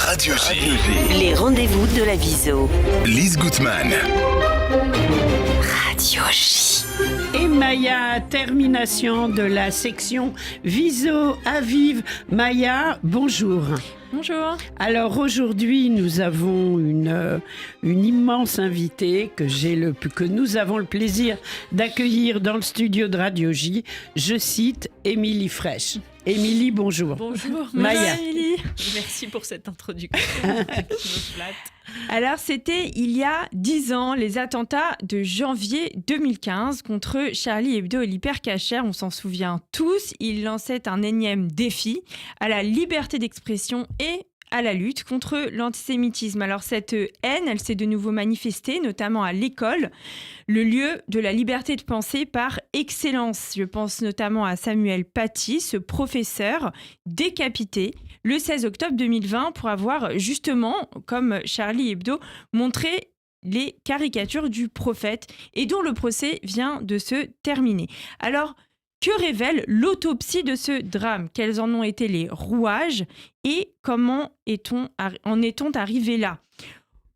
Radio J. Les rendez-vous de la Viso. Lise Gutmann. Radio J. Et Maya, termination de la section Viso à Vive. Maya, bonjour. Bonjour. Alors aujourd'hui, nous avons une immense invitée que nous avons le plaisir d'accueillir dans le studio de Radio J. Je cite Émilie Frèche. Émilie, bonjour. Bonjour. Maya. Émilie. Merci pour cette introduction qui me flatte. Alors, c'était il y a 10 ans, les attentats de janvier 2015 contre Charlie Hebdo et l'Hypercacher. On s'en souvient tous. Ils lançaient un énième défi à la liberté d'expression et à la lutte contre l'antisémitisme. Alors cette haine, elle s'est de nouveau manifestée, notamment à l'école, le lieu de la liberté de penser par excellence. Je pense notamment à Samuel Paty, ce professeur décapité le 16 octobre 2020 pour avoir justement, comme Charlie Hebdo, montré les caricatures du prophète et dont le procès vient de se terminer. Alors, que révèle l'autopsie de ce drame ? Quels en ont été les rouages et comment en est-on arrivé là ?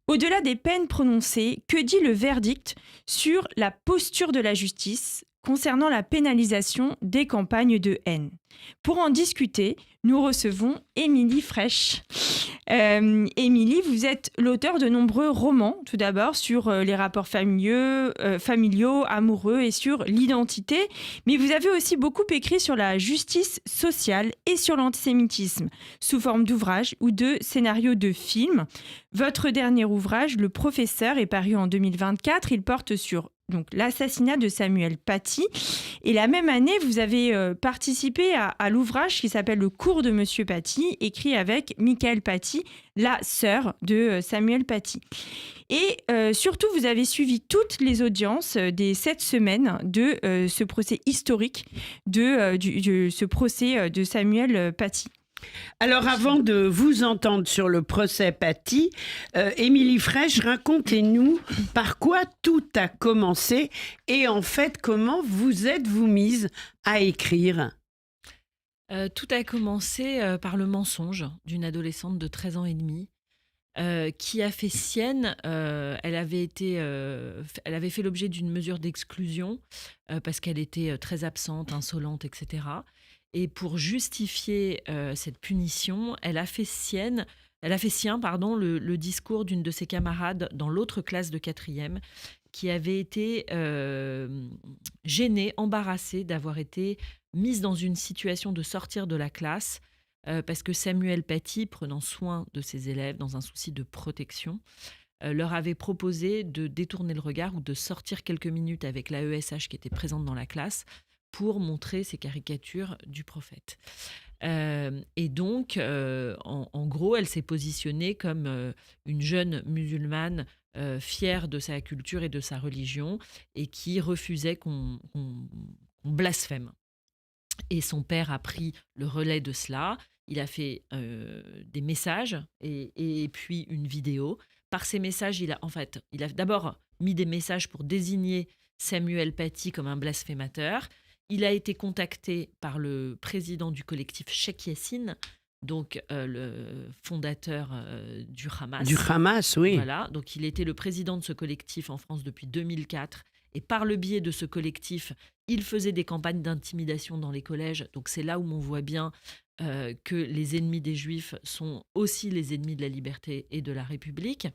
Au-delà des peines prononcées, que dit le verdict sur la posture de la justice concernant la pénalisation des campagnes de haine ? Pour en discuter, nous recevons Émilie Frèche. Émilie, vous êtes l'auteure de nombreux romans, tout d'abord sur les rapports familiaux, amoureux et sur l'identité, mais vous avez aussi beaucoup écrit sur la justice sociale et sur l'antisémitisme, sous forme d'ouvrages ou de scénarios de films. Votre dernier ouvrage, Le Professeur, est paru en 2024. Il porte sur l'assassinat de Samuel Paty. Et la même année, vous avez participé à l'ouvrage qui s'appelle Le cours de Monsieur Paty, écrit avec Michael Paty, la sœur de Samuel Paty. Et surtout, vous avez suivi toutes les audiences des 7 semaines de ce procès historique, de ce procès de Samuel Paty. Alors avant de vous entendre sur le procès Paty, Émilie Frèche, racontez-nous par quoi tout a commencé et en fait comment vous êtes-vous mise à écrire ? Tout a commencé par le mensonge d'une adolescente de 13 ans et demi qui a fait sienne, elle avait fait l'objet d'une mesure d'exclusion parce qu'elle était très absente, insolente, etc. Et pour justifier cette punition, elle a fait sien le discours d'une de ses camarades dans l'autre classe de 4e qui avait été gênée, embarrassée d'avoir été mise dans une situation de sortir de la classe parce que Samuel Paty, prenant soin de ses élèves dans un souci de protection, leur avait proposé de détourner le regard ou de sortir quelques minutes avec la ESH qui était présente dans la classe pour montrer ces caricatures du prophète. Et donc, en gros, elle s'est positionnée comme une jeune musulmane fière de sa culture et de sa religion et qui refusait qu'on blasphème. Et son père a pris le relais de cela. Il a fait des messages et puis une vidéo. Par ces messages, il a d'abord mis des messages pour désigner Samuel Paty comme un blasphémateur. Il a été contacté par le président du collectif Cheikh Yassine, donc le fondateur du Hamas. Du Hamas, oui. Voilà, donc il était le président de ce collectif en France depuis 2004. Et par le biais de ce collectif, il faisait des campagnes d'intimidation dans les collèges. Donc c'est là où on voit bien que les ennemis des Juifs sont aussi les ennemis de la liberté et de la République.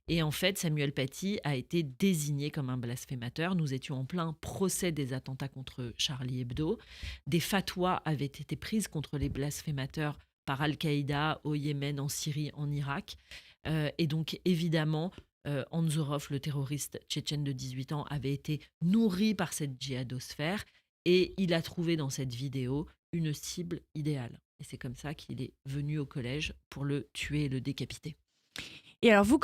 Et en fait, Samuel Paty a été désigné comme un blasphémateur. Nous étions en plein procès des attentats contre Charlie Hebdo. Des fatwas avaient été prises contre les blasphémateurs par Al-Qaïda au Yémen, en Syrie, en Irak. Et donc, évidemment, Anzorov, le terroriste tchétchène de 18 ans, avait été nourri par cette djihadosphère. Et il a trouvé dans cette vidéo une cible idéale. Et c'est comme ça qu'il est venu au collège pour le tuer et le décapiter. Et alors vous,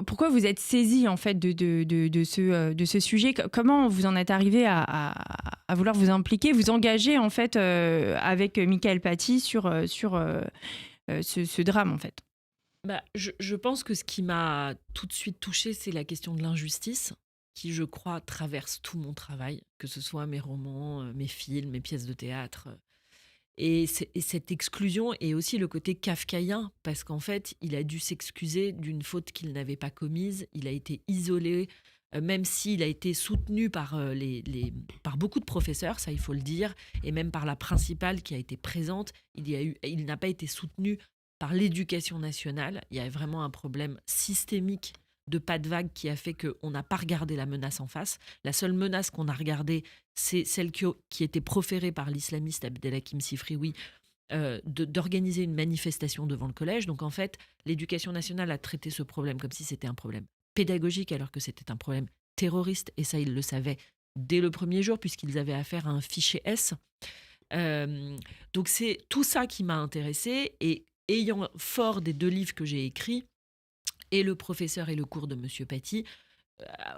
pourquoi vous êtes saisi en fait de ce sujet ? Comment vous en êtes arrivé à vouloir vous impliquer, vous engager en fait avec Michael Paty sur ce drame en fait ? Je pense que ce qui m'a tout de suite touchée, c'est la question de l'injustice qui, je crois, traverse tout mon travail, que ce soit mes romans, mes films, mes pièces de théâtre. Et cette exclusion est aussi le côté kafkaïen, parce qu'en fait, il a dû s'excuser d'une faute qu'il n'avait pas commise. Il a été isolé, même s'il a été soutenu par beaucoup de professeurs, ça il faut le dire, et même par la principale qui a été présente. Il n'a pas été soutenu par l'éducation nationale. Il y a vraiment un problème systémique de pas de vague qui a fait qu'on n'a pas regardé la menace en face. La seule menace qu'on a regardée, c'est celle qui était proférée par l'islamiste Abdelhakim Sifrioui, d'organiser une manifestation devant le collège. Donc en fait, l'éducation nationale a traité ce problème comme si c'était un problème pédagogique, alors que c'était un problème terroriste. Et ça, ils le savaient dès le premier jour, puisqu'ils avaient affaire à un fichier S. Donc c'est tout ça qui m'a intéressée. Et ayant fort des 2 livres que j'ai écrits, et le professeur et le cours de Monsieur Paty,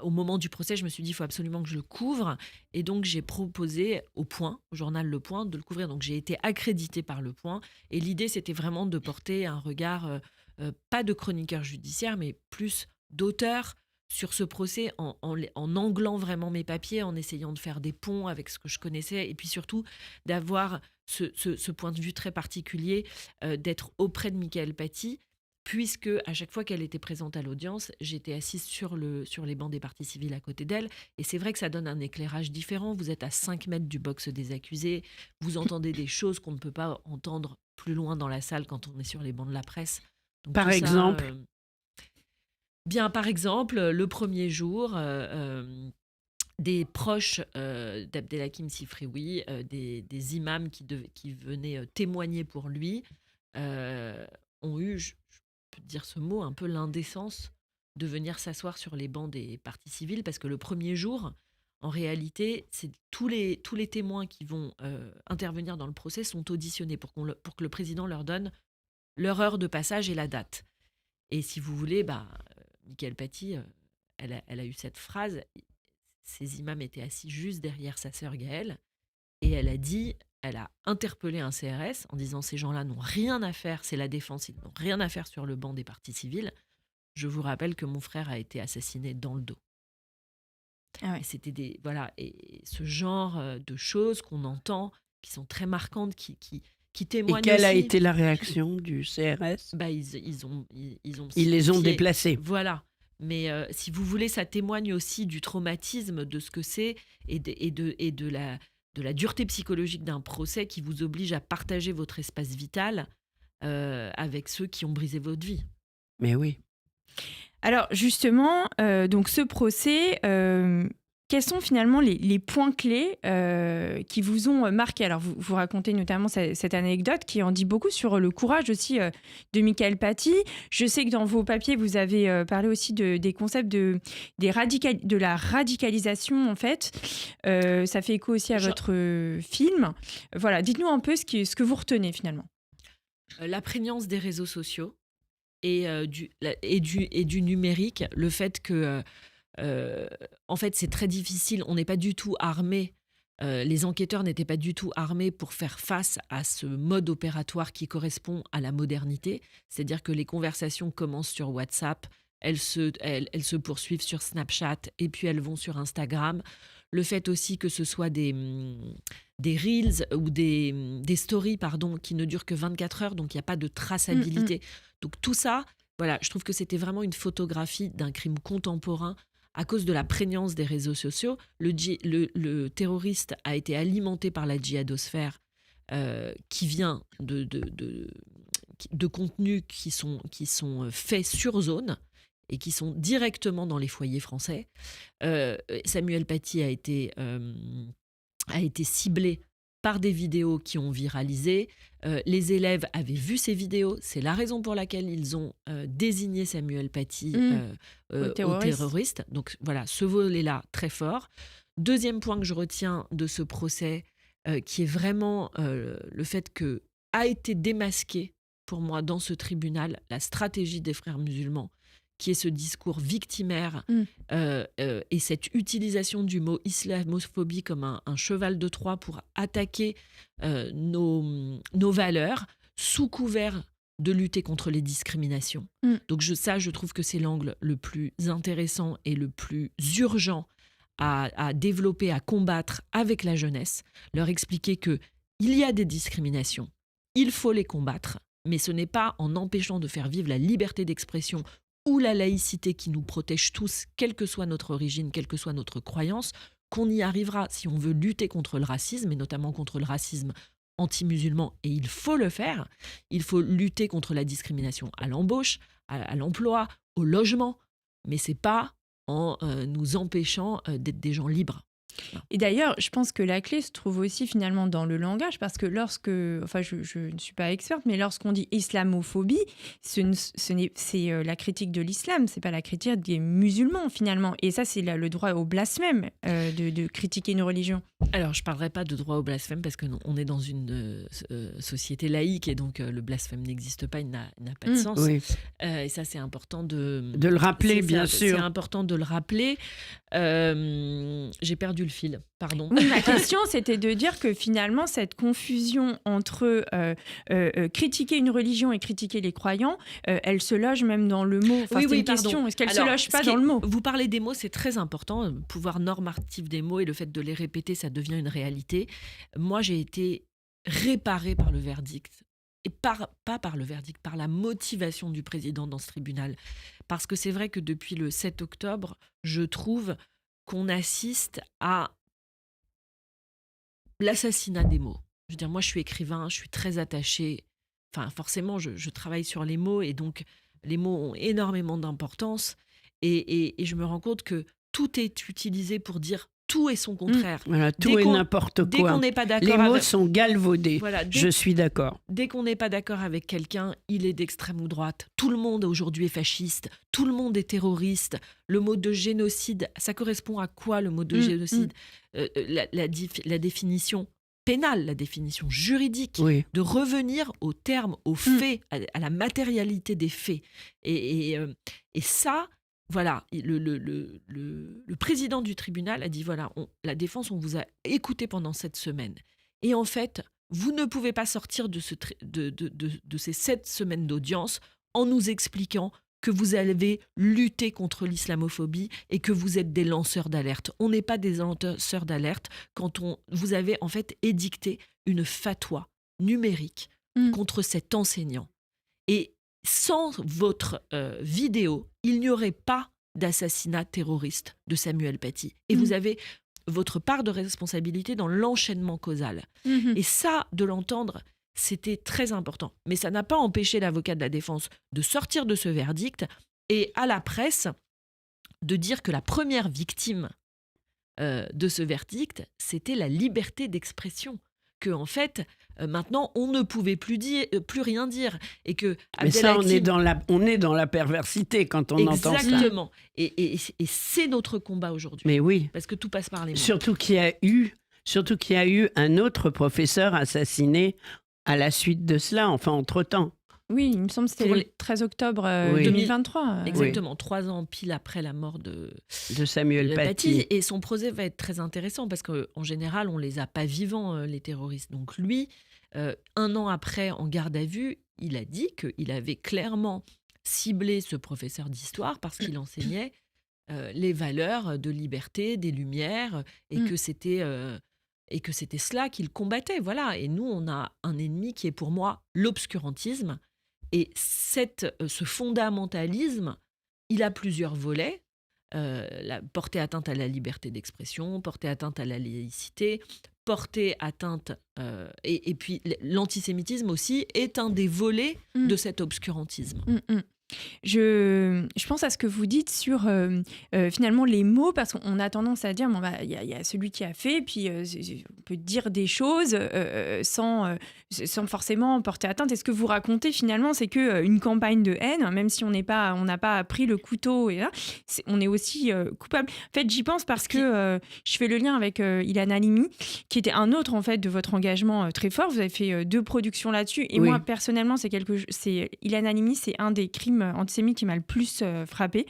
au moment du procès, je me suis dit, il faut absolument que je le couvre. Et donc, j'ai proposé au journal Le Point, de le couvrir. Donc, j'ai été accréditée par Le Point. Et l'idée, c'était vraiment de porter un regard, pas de chroniqueur judiciaire, mais plus d'auteur sur ce procès, en anglant vraiment mes papiers, en essayant de faire des ponts avec ce que je connaissais. Et puis surtout, d'avoir ce point de vue très particulier, d'être auprès de Mickaëlle Paty, puisque à chaque fois qu'elle était présente à l'audience, j'étais assise sur les bancs des parties civiles à côté d'elle. Et c'est vrai que ça donne un éclairage différent. Vous êtes à 5 mètres du box des accusés. Vous entendez des choses qu'on ne peut pas entendre plus loin dans la salle quand on est sur les bancs de la presse. Donc, par exemple par exemple, le premier jour, des proches d'Abdelhakim Sifrioui, des imams qui venaient témoigner pour lui, ont eu, je peux dire ce mot, un peu l'indécence de venir s'asseoir sur les bancs des parties civiles, parce que le premier jour, en réalité, c'est tous les témoins qui vont intervenir dans le procès sont auditionnés pour que le président leur donne leur heure de passage et la date. Et si vous voulez, Mickaëlle Paty, elle a eu cette phrase, ces imams étaient assis juste derrière sa sœur Gaëlle, et elle a interpellé un CRS en disant, ces gens-là n'ont rien à faire, c'est la défense, ils n'ont rien à faire sur le banc des parties civiles. Je vous rappelle que mon frère a été assassiné dans le dos. Ah ouais. Et c'était et ce genre de choses qu'on entend, qui sont très marquantes, qui témoignent. Et quelle aussi. a été la réaction du CRS? Ils les ont déplacés. Voilà. Mais si vous voulez, ça témoigne aussi du traumatisme de ce que c'est et de la dureté psychologique d'un procès qui vous oblige à partager votre espace vital avec ceux qui ont brisé votre vie. Mais oui. Alors justement, donc ce procès, quels sont finalement les points clés qui vous ont marqué? Alors vous racontez notamment cette anecdote qui en dit beaucoup sur le courage aussi de Mickaëlle Paty. Je sais que dans vos papiers, vous avez parlé aussi des concepts de la radicalisation en fait. Ça fait écho aussi à votre film. Voilà, dites-nous un peu ce que vous retenez finalement. La prégnance des réseaux sociaux et du numérique, le fait que en fait, c'est très difficile. On n'est pas du tout armé. Les enquêteurs n'étaient pas du tout armés pour faire face à ce mode opératoire qui correspond à la modernité. C'est-à-dire que les conversations commencent sur WhatsApp, elles se poursuivent sur Snapchat et puis elles vont sur Instagram. Le fait aussi que ce soit des reels ou des stories qui ne durent que 24 heures, donc il n'y a pas de traçabilité. Donc tout ça, voilà, je trouve que c'était vraiment une photographie d'un crime contemporain. À cause de la prégnance des réseaux sociaux, le terroriste a été alimenté par la djihadosphère qui vient de contenus qui sont faits sur zone et qui sont directement dans les foyers français. Samuel Paty a été ciblé par des vidéos qui ont viralisé. Les élèves avaient vu ces vidéos. C'est la raison pour laquelle ils ont désigné Samuel Paty au terroriste. Donc voilà, ce volet-là, très fort. Deuxième point que je retiens de ce procès, qui est vraiment le fait que a été démasqué pour moi dans ce tribunal la stratégie des frères musulmans, qui est ce discours victimaire et cette utilisation du mot islamophobie comme un cheval de Troie pour attaquer nos valeurs sous couvert de lutter contre les discriminations. Donc je trouve que c'est l'angle le plus intéressant et le plus urgent à développer, à combattre avec la jeunesse, leur expliquer que il y a des discriminations, il faut les combattre, mais ce n'est pas en empêchant de faire vivre la liberté d'expression ou la laïcité qui nous protège tous, quelle que soit notre origine, quelle que soit notre croyance, qu'on y arrivera si on veut lutter contre le racisme, et notamment contre le racisme anti-musulman, et il faut le faire. Il faut lutter contre la discrimination à l'embauche, à l'emploi, au logement, mais c'est pas en nous empêchant d'être des gens libres. Et d'ailleurs, je pense que la clé se trouve aussi finalement dans le langage, parce que je ne suis pas experte, mais lorsqu'on dit islamophobie, c'est la critique de l'islam, c'est pas la critique des musulmans finalement. Et ça, c'est le droit au blasphème de critiquer une religion. Alors, je ne parlerai pas de droit au blasphème parce qu'on est dans une société laïque et donc le blasphème n'existe pas, il n'a pas de sens. Oui. Et ça, c'est important de le rappeler, bien sûr. C'est important de le rappeler. J'ai perdu le fil, pardon. Oui, ma question, c'était de dire que finalement, cette confusion entre critiquer une religion et critiquer les croyants, elle se loge même dans le mot. Enfin, c'est une question. Est-ce qu'elle ne se loge pas dans le mot ? Vous parlez des mots, c'est très important. Le pouvoir normatif des mots et le fait de les répéter, ça devient une réalité. Moi, j'ai été réparée par le verdict. Et pas par le verdict, par la motivation du président dans ce tribunal. Parce que c'est vrai que depuis le 7 octobre, je trouve qu'on assiste à l'assassinat des mots. Je veux dire, moi, je suis écrivain, je suis très attachée. Enfin, forcément, je travaille sur les mots et donc les mots ont énormément d'importance. Et je me rends compte que tout est utilisé pour dire tout et son contraire. Voilà, tout est n'importe quoi. Dès qu'on n'est pas d'accord, les mots sont galvaudés. Voilà, je suis d'accord. Dès qu'on n'est pas d'accord avec quelqu'un, il est d'extrême ou droite. Tout le monde aujourd'hui est fasciste. Tout le monde est terroriste. Le mot de génocide, ça correspond à quoi le mot de génocide ? La définition pénale, la définition juridique, de revenir aux termes, aux faits, à la matérialité des faits. Et ça... Voilà, le président du tribunal a dit, voilà, la défense, on vous a écouté pendant cette semaine. Et en fait, vous ne pouvez pas sortir de ces 7 semaines d'audience en nous expliquant que vous avez lutté contre l'islamophobie et que vous êtes des lanceurs d'alerte. On n'est pas des lanceurs d'alerte quand vous avez en fait édicté une fatwa numérique contre cet enseignant. Et sans votre vidéo, il n'y aurait pas d'assassinat terroriste de Samuel Paty. Et vous avez votre part de responsabilité dans l'enchaînement causal. Et ça, de l'entendre, c'était très important. Mais ça n'a pas empêché l'avocat de la défense de sortir de ce verdict et à la presse de dire que la première victime de ce verdict, c'était la liberté d'expression. Que en fait, maintenant, on ne pouvait plus rien dire. Et que mais ça, on est dans la perversité quand on entend ça. Exactement. Et c'est notre combat aujourd'hui. Mais oui. Parce que tout passe par les mots. Surtout qu'il y a eu un autre professeur assassiné à la suite de cela, enfin entre-temps. Oui, il me semble que c'était le 13 octobre 2023. Exactement, 3 ans pile après la mort de Samuel Paty. Et son procès va être très intéressant parce qu'en général, on ne les a pas vivants, les terroristes. Donc lui, 1 an après, en garde à vue, il a dit qu'il avait clairement ciblé ce professeur d'histoire parce qu'il enseignait les valeurs de liberté, des Lumières, et que c'était cela qu'il combattait. Voilà. Et nous, on a un ennemi qui est pour moi l'obscurantisme. Et ce fondamentalisme, il a plusieurs volets. Porter atteinte à la liberté d'expression, porter atteinte à la laïcité, porter atteinte... et puis l'antisémitisme aussi est un des volets de cet obscurantisme. Je pense à ce que vous dites sur finalement les mots, parce qu'on a tendance à dire il y a celui qui a fait, puis on peut dire des choses sans forcément porter atteinte. Et ce que vous racontez finalement, c'est qu'une campagne de haine, même si on n'a pas pris le couteau, et là, on est aussi coupable. En fait, j'y pense parce que je fais le lien avec Ilan Halimi, qui était un autre en fait de votre engagement très fort. Vous avez fait 2 productions là-dessus, et moi personnellement, Ilan Halimi, c'est un des crimes antisémite qui m'a le plus frappé.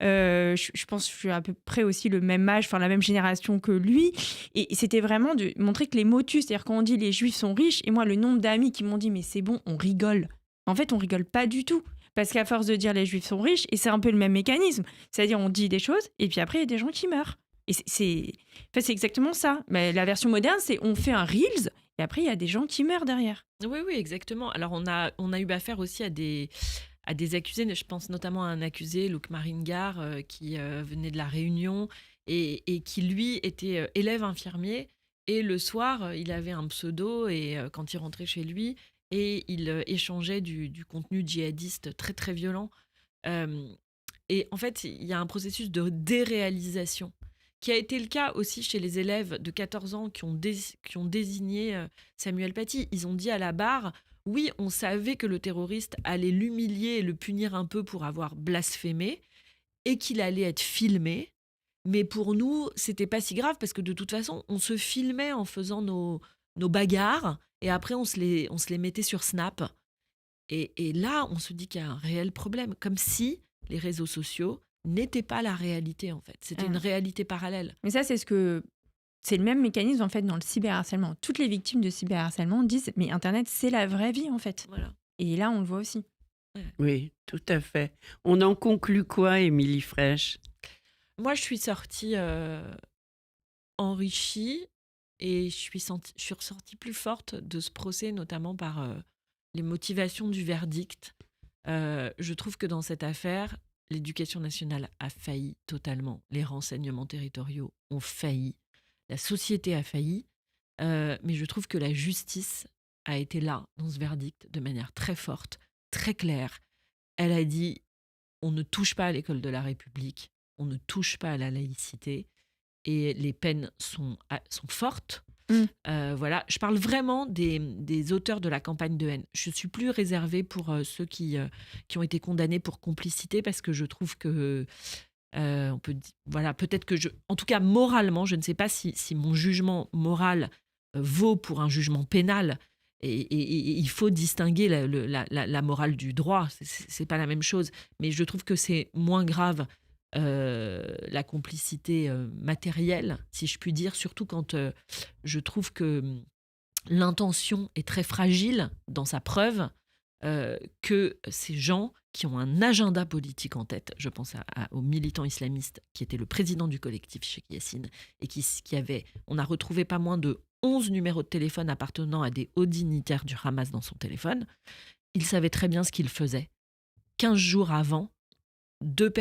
Je pense que je suis à peu près aussi le même âge, enfin la même génération que lui. Et c'était vraiment de montrer que les mots tuent. C'est-à-dire quand on dit les juifs sont riches, et moi le nombre d'amis qui m'ont dit mais c'est bon, on rigole. En fait, on rigole pas du tout. Parce qu'à force de dire les juifs sont riches, et c'est un peu le même mécanisme. C'est-à-dire on dit des choses et puis après il y a des gens qui meurent. Et c'est exactement ça. Mais la version moderne, c'est on fait un Reels Et après, il y a des gens qui meurent derrière. Oui, oui, exactement. Alors, on a eu affaire aussi à des accusés. Je pense notamment à un accusé, Luc Maringar, qui venait de La Réunion et qui, lui, était élève infirmier. Et le soir, il avait un pseudo et quand il rentrait chez lui, et il échangeait du contenu djihadiste très, très violent. Et en fait, il y a un processus de déréalisation qui a été le cas aussi chez les élèves de 14 ans qui ont désigné Samuel Paty. Ils ont dit à la barre, oui, on savait que le terroriste allait l'humilier et le punir un peu pour avoir blasphémé et qu'il allait être filmé. Mais pour nous, c'était pas si grave parce que de toute façon, on se filmait en faisant nos bagarres et après, on se les mettait sur Snap. Et là, on se dit qu'il y a un réel problème. Comme si les réseaux sociaux n'étaient pas la réalité, en fait. C'était une réalité parallèle. Mais ça, c'est le même mécanisme, en fait, dans le cyberharcèlement. Toutes les victimes de cyberharcèlement disent « Mais Internet, c'est la vraie vie, en fait. » Voilà. Et là, on le voit aussi. Oui, tout à fait. On en conclut quoi, Émilie Frêche ? Moi, je suis sortie enrichie et je suis ressortie plus forte de ce procès, notamment par les motivations du verdict. Je trouve que dans cette affaire, l'éducation nationale a failli totalement. Les renseignements territoriaux ont failli. La société a failli. Mais je trouve que la justice a été là, dans ce verdict, de manière très forte, très claire. Elle a dit, on ne touche pas à l'école de la République, on ne touche pas à la laïcité, et les peines sont fortes. Voilà, je parle vraiment des auteurs de la campagne de haine. Je suis plus réservée pour ceux qui ont été condamnés pour complicité parce que je trouve que on peut voilà, peut-être que en tout cas moralement, je ne sais pas si mon jugement moral vaut pour un jugement pénal. Et il faut distinguer la morale du droit. C'est pas la même chose. Mais je trouve que c'est moins grave la complicité matérielle, si je puis dire, surtout quand je trouve que l'intention est très fragile dans sa preuve, que ces gens qui ont un agenda politique en tête, je pense aux militants islamistes qui était le président du collectif Cheikh Yassine et qui avait, on a retrouvé pas moins de 11 numéros de téléphone appartenant à des hauts dignitaires du Hamas dans son téléphone. Il savait très bien ce qu'il faisait. 15 jours avant, 2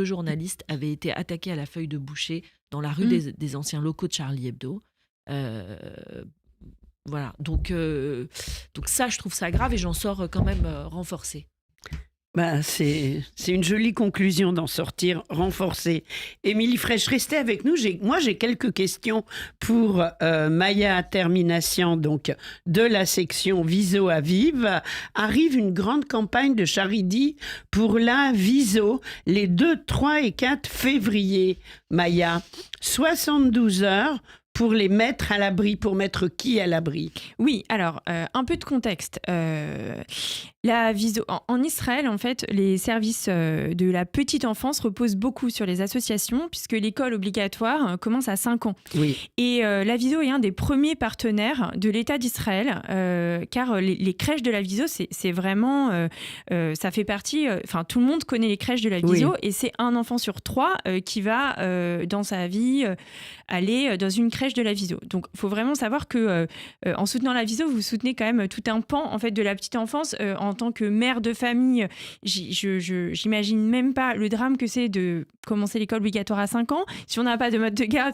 journalistes avaient été attaqués à la feuille de boucher dans la rue des anciens locaux de Charlie Hebdo. Voilà, donc ça, je trouve ça grave et j'en sors quand même renforcée. C'est une jolie conclusion d'en sortir renforcée. Émilie Frêche, restez avec nous. Moi, j'ai quelques questions pour Maya Terminacian, donc de la section Viso à Vive. Arrive une grande campagne de charity pour la Viso les 2, 3 et 4 février. Maya, 72 heures pour les mettre à l'abri. Pour mettre qui à l'abri ? Oui, alors, un peu de contexte. La Viso, en Israël, en fait, les services de la petite enfance reposent beaucoup sur les associations, puisque l'école obligatoire commence à 5 ans. Oui. Et la Viso est un des premiers partenaires de l'État d'Israël, car les crèches de la Viso, c'est vraiment... ça fait partie... Enfin, tout le monde connaît les crèches de la Viso, oui. Et c'est un enfant sur 3 qui va, dans sa vie, aller dans une crèche de la Viso. Donc, il faut vraiment savoir que en soutenant la Viso, vous soutenez quand même tout un pan en fait, de la petite enfance. En tant que mère de famille, j'imagine même pas le drame que c'est de commencer l'école obligatoire à 5 ans. Si on n'a pas de mode de garde,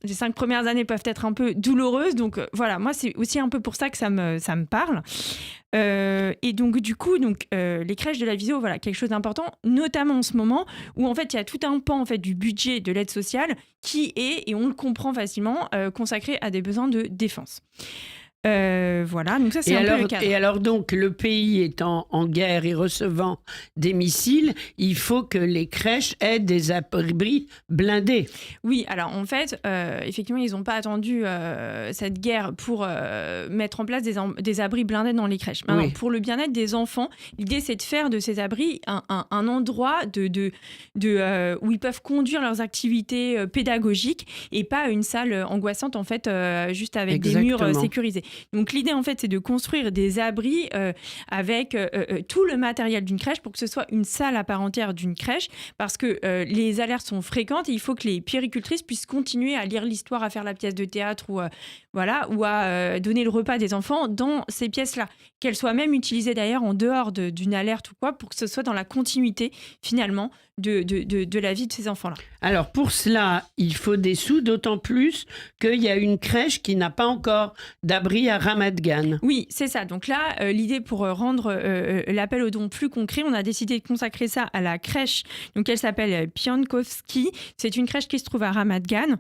les 5 premières années peuvent être un peu douloureuses. Donc voilà, moi, c'est aussi un peu pour ça que ça me parle. Et donc du coup les crèches de la Viso, voilà, quelque chose d'important, notamment en ce moment où en fait il y a tout un pan en fait du budget de l'aide sociale qui est, et on le comprend facilement, consacré à des besoins de défense. Voilà, donc ça c'est peu le cadre. Et alors donc le pays étant en guerre et recevant des missiles, il faut que les crèches aient des abris blindés. Oui, alors en fait, effectivement, ils n'ont pas attendu cette guerre pour mettre en place des abris blindés dans les crèches. Maintenant, oui. Pour le bien-être des enfants, l'idée c'est de faire de ces abris un endroit où ils peuvent conduire leurs activités pédagogiques et pas une salle angoissante en fait, juste avec Exactement. Des murs sécurisés. Donc l'idée en fait c'est de construire des abris avec tout le matériel d'une crèche pour que ce soit une salle à part entière d'une crèche, parce que les alertes sont fréquentes et il faut que les puéricultrices puissent continuer à lire l'histoire, à faire la pièce de théâtre ou à donner le repas des enfants dans ces pièces-là, qu'elles soient même utilisées d'ailleurs en dehors d'une alerte ou quoi, pour que ce soit dans la continuité finalement de la vie de ces enfants-là. Alors pour cela, il faut des sous, d'autant plus qu'il y a une crèche qui n'a pas encore d'abri à Ramat Gan. Oui, c'est ça. Donc là, l'idée pour rendre l'appel aux dons plus concret, on a décidé de consacrer ça à la crèche. Donc elle s'appelle Piankowski. C'est une crèche qui se trouve à Ramat Gan,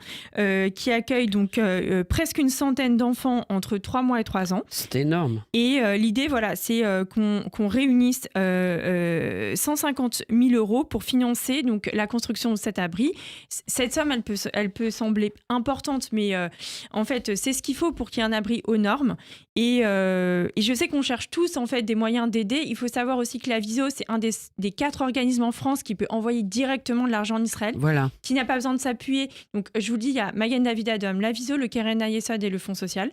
qui accueille donc presque une centaine d'enfants entre 3 mois et 3 ans. C'est énorme. Et l'idée, voilà, c'est qu'on réunisse 150 000 € pour financer donc la construction de cet abri. Cette somme, elle peut sembler importante, mais en fait, c'est ce qu'il faut pour qu'il y ait un abri aux normes. Et je sais qu'on cherche tous en fait des moyens d'aider. Il faut savoir aussi que l'Aviso, c'est un des 4 organismes en France qui peut envoyer directement de l'argent en Israël, qui n'a pas besoin de s'appuyer. Donc, je vous le dis, il y a Magen David Adom, l'Aviso, le Keren Hayesod et le Fonds social.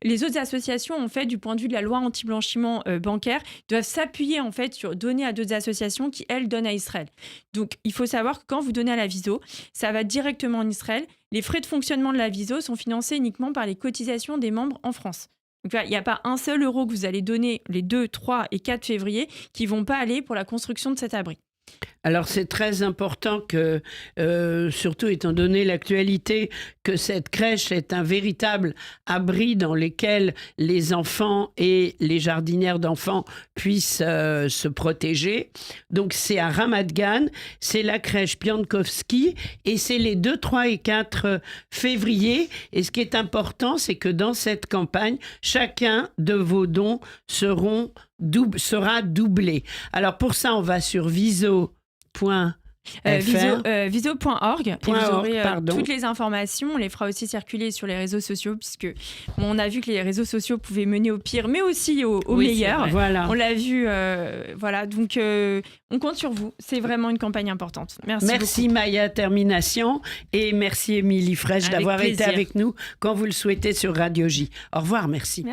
Les autres associations, en fait, du point de vue de la loi anti-blanchiment bancaire, doivent s'appuyer en fait sur donner à d'autres associations qui, elles, donnent à Israël. Donc, il faut savoir que quand vous donnez à l'Aviso, ça va directement en Israël. Les frais de fonctionnement de l'Aviso sont financés uniquement par les cotisations des membres en France. Donc, il n'y a pas un seul euro que vous allez donner les 2, 3 et 4 février qui ne vont pas aller pour la construction de cet abri. Alors c'est très important que, surtout étant donné l'actualité, que cette crèche est un véritable abri dans lequel les enfants et les jardinières d'enfants puissent se protéger. Donc c'est à Ramat Gan, c'est la crèche Piankowski et c'est les 2, 3 et 4 février. Et ce qui est important, c'est que dans cette campagne, chacun de vos dons sera doublé. Alors pour ça, on va sur viso.org. Viso.org et vous aurez toutes les informations. On les fera aussi circuler sur les réseaux sociaux puisque on a vu que les réseaux sociaux pouvaient mener au pire mais aussi au meilleur. Voilà. On l'a vu, voilà. Donc on compte sur vous. C'est vraiment une campagne importante. Merci beaucoup. Maya Termination et merci Émilie Fraiche d'avoir été avec nous quand vous le souhaitez sur Radio J. Au revoir, merci.